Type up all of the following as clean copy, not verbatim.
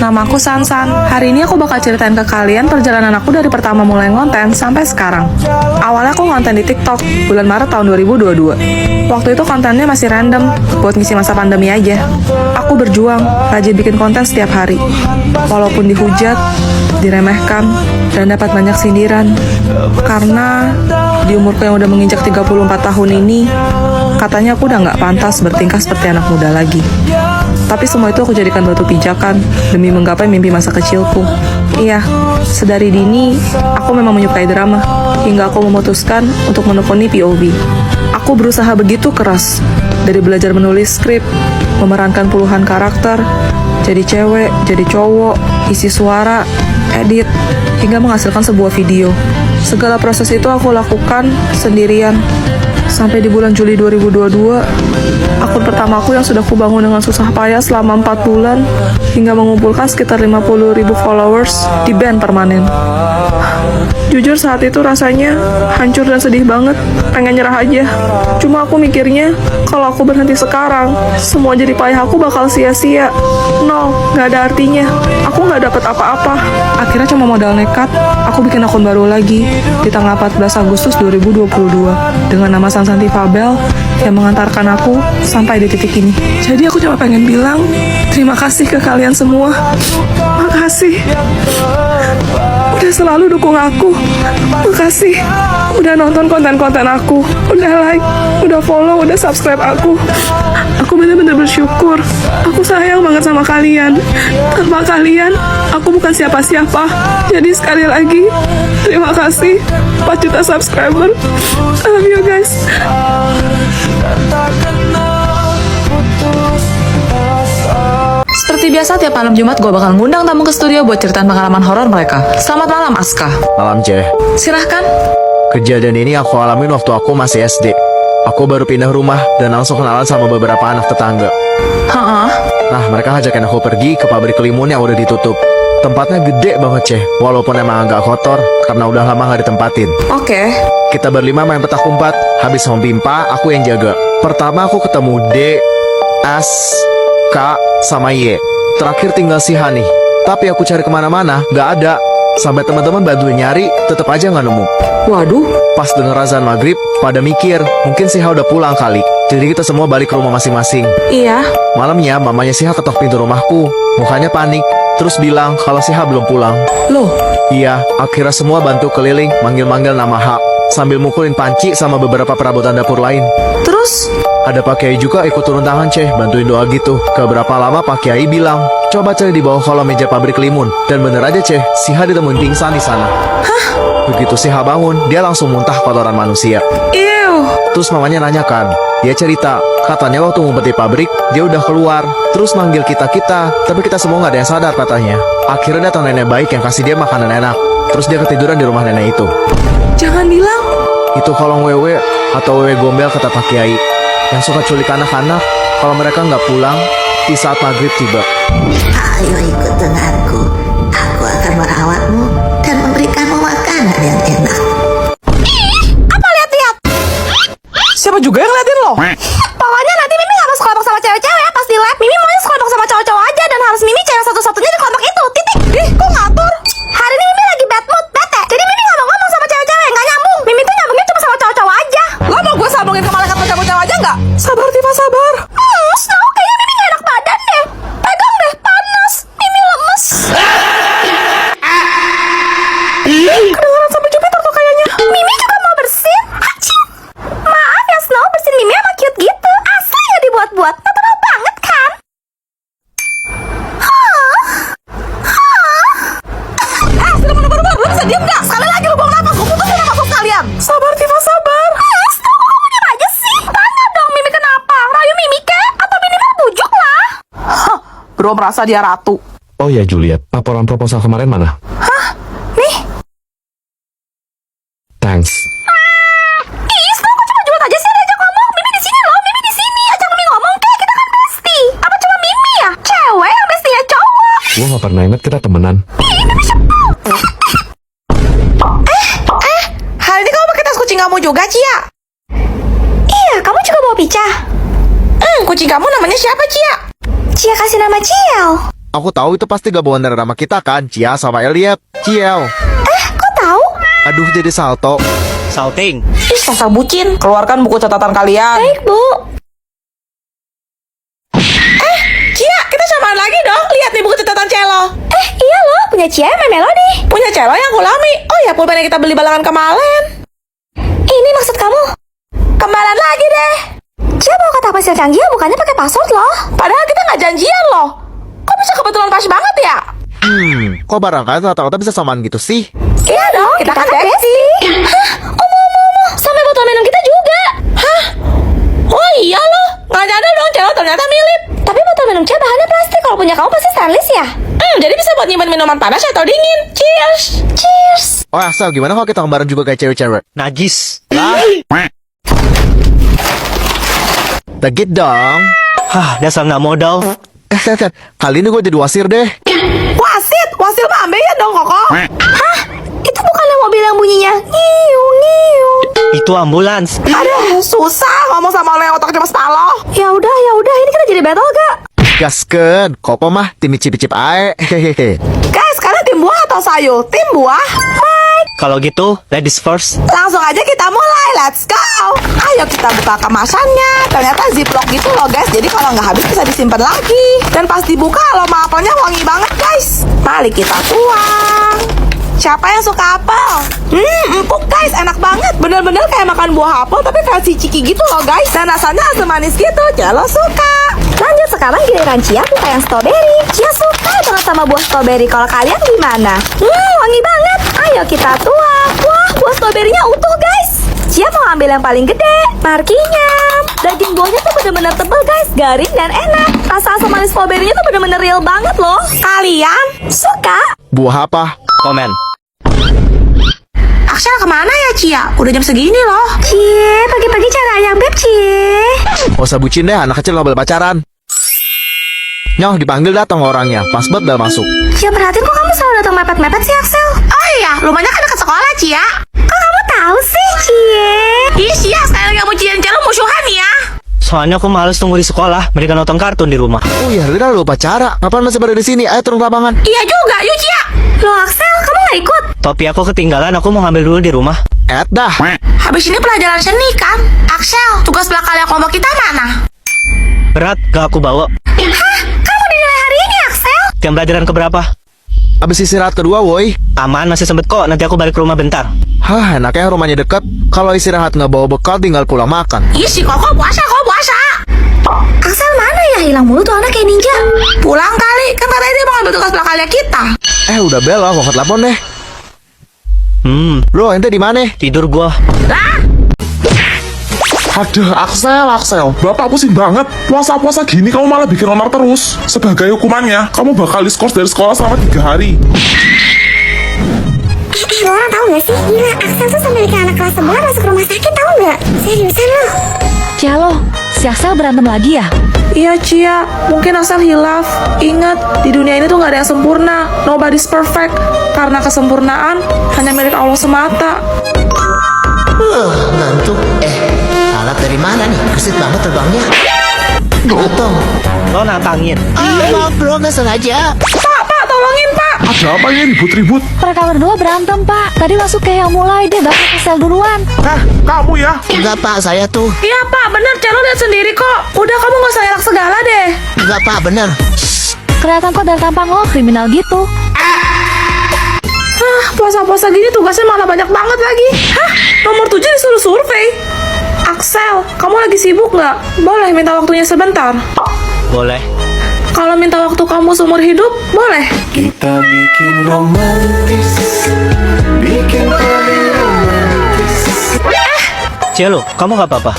Namaku Sansan. Hari ini aku bakal ceritain ke kalian perjalanan aku dari pertama mulai ngonten sampai sekarang. Awalnya aku ngonten di TikTok bulan Maret tahun 2022. Waktu itu kontennya masih random, buat ngisi masa pandemi aja. Aku berjuang, rajin bikin konten setiap hari. Walaupun dihujat, diremehkan, dan dapat banyak sindiran. Karena di umurku yang udah menginjak 34 tahun ini, katanya aku udah nggak pantas bertingkah seperti anak muda lagi. Tapi semua itu aku jadikan batu pijakan demi menggapai mimpi masa kecilku. Iya, sedari dini aku memang menyukai drama, hingga aku memutuskan untuk menekuni POV. Aku berusaha begitu keras, dari belajar menulis skrip, memerankan puluhan karakter, jadi cewek, jadi cowok, isi suara, edit, hingga menghasilkan sebuah video. Segala proses itu aku lakukan sendirian. Sampai di bulan Juli 2022, akun pertamaku yang sudah kubangun dengan susah payah selama 4 bulan, hingga mengumpulkan sekitar 50.000 followers, di-ban permanen. Jujur saat itu rasanya hancur dan sedih banget, pengen nyerah aja. Cuma aku mikirnya, kalau aku berhenti sekarang, semua jerih payah aku bakal sia-sia. Nol, gak ada artinya. Aku gak dapet apa-apa. Akhirnya cuma modal nekat, aku bikin akun baru lagi di tanggal 14 Agustus 2022 dengan nama Sansanti Fabel yang mengantarkan aku sampai di titik ini. Jadi aku cuma pengen bilang terima kasih ke kalian semua. Makasih udah selalu dukung aku. Makasih udah nonton konten-konten aku, udah like, udah follow, udah subscribe aku. Aku bener-bener bersyukur. Aku sayang banget sama kalian. Tanpa kalian, aku bukan siapa-siapa. Jadi sekali lagi, terima kasih 4 juta subscriber. I love you guys. Seperti biasa, tiap malam Jumat gue bakal ngundang tamu ke studio buat ceritain pengalaman horor mereka. Selamat malam, Aska. Malam, Ceh. Silahkan. Kejadian ini aku alamin waktu aku masih SD. Aku baru pindah rumah dan langsung kenalan sama beberapa anak tetangga. Nah, mereka ngajakin aku pergi ke pabrik limun yang udah ditutup. Tempatnya gede banget, Ceh. Walaupun emang agak kotor karena udah lama gak ditempatin. Oke. Kita berlima main petak umpet. Habis sama Bimpa, aku yang jaga. Pertama aku ketemu D, S, K, sama Y. Terakhir tinggal si Hani. Tapi aku cari kemana-mana, gak ada. Sampai teman-teman bantuin nyari, tetap aja gak nemu. Waduh. Pas denger azan maghrib, pada mikir, mungkin si Ha udah pulang kali. Jadi kita semua balik ke rumah masing-masing. Iya. Malamnya, mamanya si Ha ketok pintu rumahku. Mukanya panik, terus bilang kalau si Ha belum pulang. Loh? Iya, akhirnya semua bantu keliling, manggil-manggil nama Ha, sambil mukulin panci sama beberapa perabotan dapur lain. Terus? Ada Pak Kiai juga ikut turun tangan, Ceh, bantuin doa gitu. Keberapa lama Pak Kiai bilang, coba cari di bawah kolong meja pabrik limun. Dan bener aja, Ceh, si Ha ditemuin pingsan di sana. Hah? Begitu si Ha bangun, dia langsung muntah kotoran manusia. Ew. Terus mamanya nanyakan, dia cerita, katanya waktu ngumpet di pabrik, dia udah keluar. Terus manggil kita-kita, tapi kita semua gak ada yang sadar katanya. Akhirnya datang nenek baik yang kasih dia makanan enak. Terus dia ketiduran di rumah nenek itu. Jangan bilang. Itu kolong wewe atau wewe gombel kata Pak Kiai, yang suka culik anak-anak kalau mereka nggak pulang di saat maghrib tiba. Ayo ikut denganku. Aku akan merawatmu dan memberikanmu makanan yang enak. Apa lihat-lihat? Siapa juga yang ngeliatin lo? Pokoknya nanti Mimi gak masuk kelompok sama cewek-cewek ya. Pas di lab, Mimi maunya sekelompok sama cowok-cowok aja. Dan harus Mimi cewek satu-satunya di kelompok itu. Titik. Ih, kok ngatur? Hari ini Mimi lagi bad mood, bete. Jadi Mimi gak mau ngomong sama cewek-cewek. Gak nyambung. Mimi tuh nyambungnya cuma sama cowok-cowok aja. Lo mau gue sambungin ke malaikat pencabut-cabut aja gak? Sabar, Tifa, sabar. Snow, kayaknya Mimi gak enak badan deh. Pegang deh, panas. Mimi lemes. Kedengeran sama Jupiter tuh kayaknya. Mimi juga mau bersin. Hacing. Maaf ya Snow, bersin Mimi sama cute gitu. Asli gak dibuat-buat. Natural banget kan? Sudah bener-bener. Lu bisa diem gak? Sekali lagi lu buang nafas. Gue putusin nafas kalian. Sabar, Tifa, sabar. Snow, kok kamu diem aja sih? Tanya dong Mimi kenapa? Rayu Mimi kek? Atau minimal bujuk lah? Hah, bro merasa dia ratu. Oh ya Juliet, laporan proposal kemarin mana? Hah? Nih? Thanks. Ih, Snow, kok cuma jual aja sih diajak ngomong? Mimi di sini loh, Mimi di sini. Ajak Mimi ngomong kek, kita kan bestie. Apa cuma Mimi ya? Cewek yang bestinya cowok. Gua gak pernah ingat kita temenan. Ih, Mimi sebel. Hari ini kamu pakai tas kucing kamu juga, Cia? Iya, kamu juga bawa pica. Kucing kamu namanya siapa, Cia? Cia kasih nama Ciel. Aku tahu itu pasti gabungan dari nama kita kan, Cia sama Elliot. Ciel. Kok tahu? Aduh, jadi salto. Salting. Ih, dasar bucin. Keluarkan buku catatan kalian. Baik, Bu. Cia, kita samaan lagi dong. Lihat nih buku catatan Celo. Iya loh, punya Cia main melodi. Punya Celo yang kulami. Oh ya, pulpen yang kita beli balangan kemarin. Ini maksud kamu? Kembaran lagi deh. Cia bawa kata pasir canggih bukannya pakai password loh. Padahal kita nggak janjian loh. Kok bisa kebetulan pas banget ya? Kok barangkali rata-rata bisa samaan gitu sih? Iya dong, kita kan besti. Hah? Omong-omong, sampai botol minum kita juga. Hah? Oh iya loh. Nggak nyadar dong Celo ternyata mirip. Tapi botol minum Cia bahannya plastik. Kalau punya kamu pasti stainless ya? Jadi bisa buat nyimpan minuman panas atau dingin. Cheers. Cheers. Oh Axel, gimana kalau kita kembaran juga kayak cewek-cewek? Najis. Dagit dong. Hah, dasar nggak modal. Kali ini gue jadi wasir deh. Wasit. Wasil mah ambeien dong Koko. Hah? Itu bukannya mobil yang bunyinya ngiu-ngiu? Itu ambulans. Aduh, susah ngomong sama lo yang otak cuma setaloh. Ya udah, ini kita jadi battle gak? Gasken, Koko mah tim cip-cip ae. Hehehe. Guys, kalian tim buah atau sayur? Tim buah. Kalau gitu, ladies first. Langsung aja kita mulai, let's go. Ayo kita buka kemasannya. Ternyata ziplock gitu loh guys, jadi kalau nggak habis bisa disimpan lagi. Dan pas dibuka aroma apelnya wangi banget guys. Mari kita tuang. Siapa yang suka apel? Empuk guys, enak banget. Bener-bener kayak makan buah apel tapi versi ciki gitu loh guys. Dan rasanya asam manis gitu, Celo suka. Lanjut sekarang giliran Cia buka yang strawberry. Cia suka banget sama buah strawberry. Kalau kalian gimana? Wangi banget. Ayo kita tuang. Wah, buah strawberrynya utuh guys. Cia mau ambil yang paling gede. Markinya. Daging buahnya tuh bener-bener tebel guys, garing dan enak. Rasa asam manis strawberrynya tuh bener-bener real banget loh. Kalian Suka? Buah apa? Komen. Axel kemana ya Cia? Udah jam segini loh. Cie, pagi-pagi cara ayam beb Cie. Gak usah bucin deh, anak kecil gak boleh pacaran. Nyoh, dipanggil datang orangnya. Pas banget bel masuk. Cia perhatiin kok kamu selalu datang mepet-mepet sih Axel. Oh iya, rumahnya kan dekat sekolah Cia. Kok kamu tahu sih Cie? Ih Cia, sekali kamu Cia dan Celo musuhan ya. Soalnya aku males tunggu di sekolah. Mereka nonton kartun di rumah. Oh iya, Lina lupa cara. Ngapain masih pada di sini? Ayo turun ke lapangan. Iya juga, yuk Cia. Loh Axel, kamu gak ikut? Topi aku ketinggalan, aku mau ngambil dulu di rumah. Dah. Habis ini pelajaran seni kan? Axel, tugas belakang kelompok kita mana? Berat, gak aku bawa. Hah? Kamu dinilai hari ini Axel? Jam pelajaran keberapa? Abis istirahat kedua, woi. Aman, masih sempet kok. Nanti aku balik ke rumah bentar. Hah, enaknya rumahnya deket. Kalau istirahat nggak bawa bekal, tinggal pulang makan. Ih si Koko puasa, kok puasa. Axel mana ya? Hilang mulu tuh anak kayak ninja. Pulang kali, kan katanya dia mau ambil tugas belakangnya kita. Udah bel lah, mau ke telepon deh. Bro, ente di mana? Tidur gua. Lah, Aduh, Axel, Bapak pusing banget. Puasa-puasa gini kamu malah bikin honor terus. Sebagai hukumannya, kamu bakal diskors dari sekolah selama 3 hari. Lo orang tahu gak sih? Gila, Axel tuh sampai bikin anak kelas 11 masuk rumah sakit, tahu gak? Seriusan lo? Cialo, si Axel berantem lagi ya? iya Cia, mungkin Axel hilaf. Ingat, di dunia ini tuh nggak ada yang sempurna. Nobody's perfect. Karena kesempurnaan hanya milik Allah semata. Ngantuk. Alat dari mana nih? Gesit banget terbangnya. Gotong. Lo nantangin. Maaf bro, nggak sengaja. Pak, tolongin Pak. Ada apa ini ribut-ribut? Mereka berdua berantem, Pak. Tadi masuk kayak yang mulai deh, Bapak kesel duluan. Kamu ya? Enggak pak, saya tuh. Iya Pak, bener Celo lihat sendiri kok. Udah kamu nggak usah elak segala deh. Enggak pak, bener. Kelihatan kok dari tampang lo kriminal gitu. Puasa-puasa gini tugasnya malah banyak banget lagi. Hah, nomor 7 disuruh survei. Axel, kamu lagi sibuk nggak? Boleh minta waktunya sebentar. Boleh. Kalau minta waktu kamu seumur hidup, boleh. Kita bikin romantis, bikin paling romantis. Cielo, kamu gak apa-apa?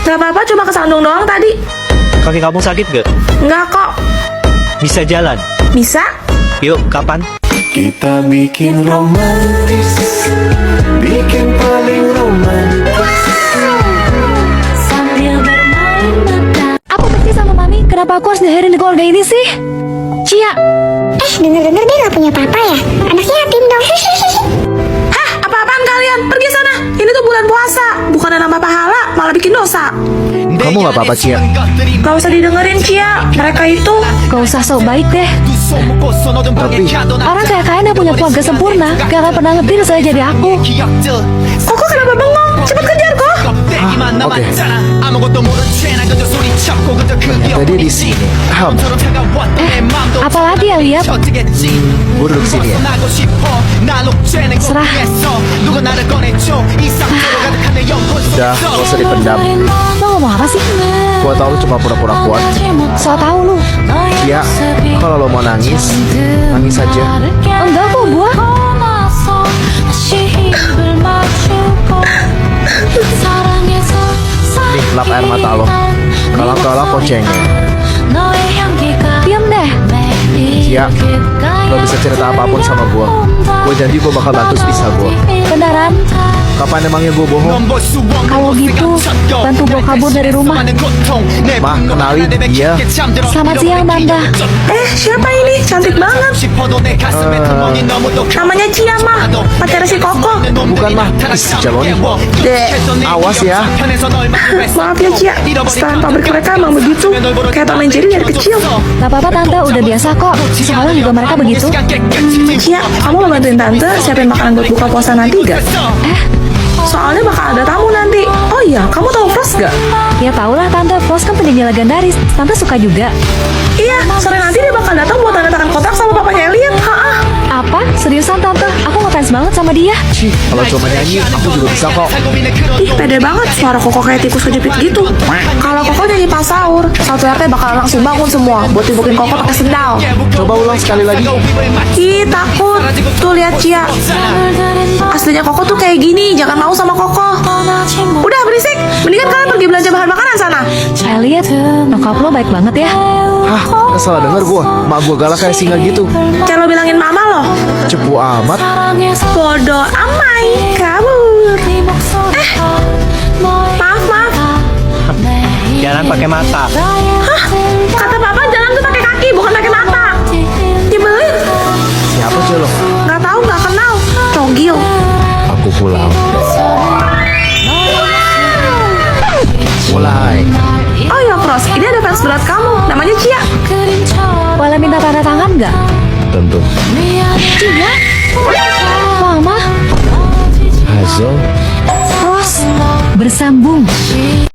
Gak apa-apa, cuma kesandung doang tadi. Kaki kamu sakit gak? Nggak kok. Bisa jalan? Bisa? Yuk, kapan? Kita bikin romantis, bikin paling romantis. Sambil bermain mata. Apa benci sama Mami? Kenapa aku harus diakhirin di keluarga ini sih? Cia, Denger-denger dia gak punya papa ya? Anaknya yatim dong. Hah, apa-apaan kalian? Pergi sana. Ini tuh bulan puasa, bukannya nambah pahala, malah bikin dosa. Kamu gak apa-apa, Cia? Gak usah didengerin, Cia. Mereka itu Gak usah sok baik deh. Tapi Orang kayak kalian yang punya keluarga sempurna gak akan pernah ngerti saya jadi aku. Koko kenapa bengong? Cepet kejar, Kok. oke. Ternyata dia di sini. Apalagi yang lihat? Gue duduk sini ya. Serah. Udah, gak usah dipendam. Lo ngomong apa sih? Gua tahu lu cuma pura-pura kuat. So tau lu. Ya, kalau lo mau nangis, nangis aja. Enggak kok gua. Nih, lap air mata lo. Kalau kok cengeng. Diam deh. Cia, lo bisa cerita apapun sama gua. Gue janji gue bakal bantu sebisa gua. Beneran. Kapan emangnya gue bohong? Kalau gitu, bantu gua kabur dari rumah. Mah, kenalin dia. Selamat siang, Tante. Siapa ini? Cantik banget. Namanya Cia, Mah. Pacar si Koko. Bukan mah, si Jaloni. Dek, Awas ya. maaf ya, Cia. Setelan pabrik mereka emang begitu. Kayak Tom and Jerry dari kecil. Gak apa-apa, Tante. Udah biasa kok. Di sekolah juga mereka begitu. Cia, kamu mau bantuin Tante siapin makanan buat buka puasa nanti gak? Soalnya bakal ada tamu nanti. Oh iya, kamu tahu Frost gak? Ya tau lah, Tante. Frost kan penyanyi legendaris. Tante suka juga. Iya, sore nanti dia bakal datang buat tanda tangan kontrak sama papanya Elliot. Apa? Seriusan, Tante? Aku ngefans banget sama dia. Kalau cuma nyanyi, aku juga bisa kok. Ih, pede banget suara Koko kayak tikus kejepit gitu. Kalau Koko nyanyi pas sahur, satu RT bakal langsung bangun semua buat tibukin Koko pakai sendal. Coba ulang sekali lagi. Ih, takut. Tuh lihat Cia. Aslinya Koko tuh kayak gini, jangan mau sama Koko. Udah berisik, mendingan kalian pergi belanja bahan makanan sana. Elliot, nyokap lo baik banget ya. Hah, salah denger gua. Mak gua galak kayak singa gitu. Jangan lo bilangin mama loh. Cepu amat. Bodoh amai, kabur. Maaf. Jalan pakai mata. Kata papa jalan tuh pakai kaki, bukan pakai mata. Dibeli? Siapa sih lo? Nggak tahu, nggak kenal. Cogil. Aku pulang. Mulai. Oh iya, Frost, ini ada fans berat kamu. Namanya Cia. Boleh minta tanda tangan nggak? Tentu. Iya. Mama. Hazel. Frost. Bersambung.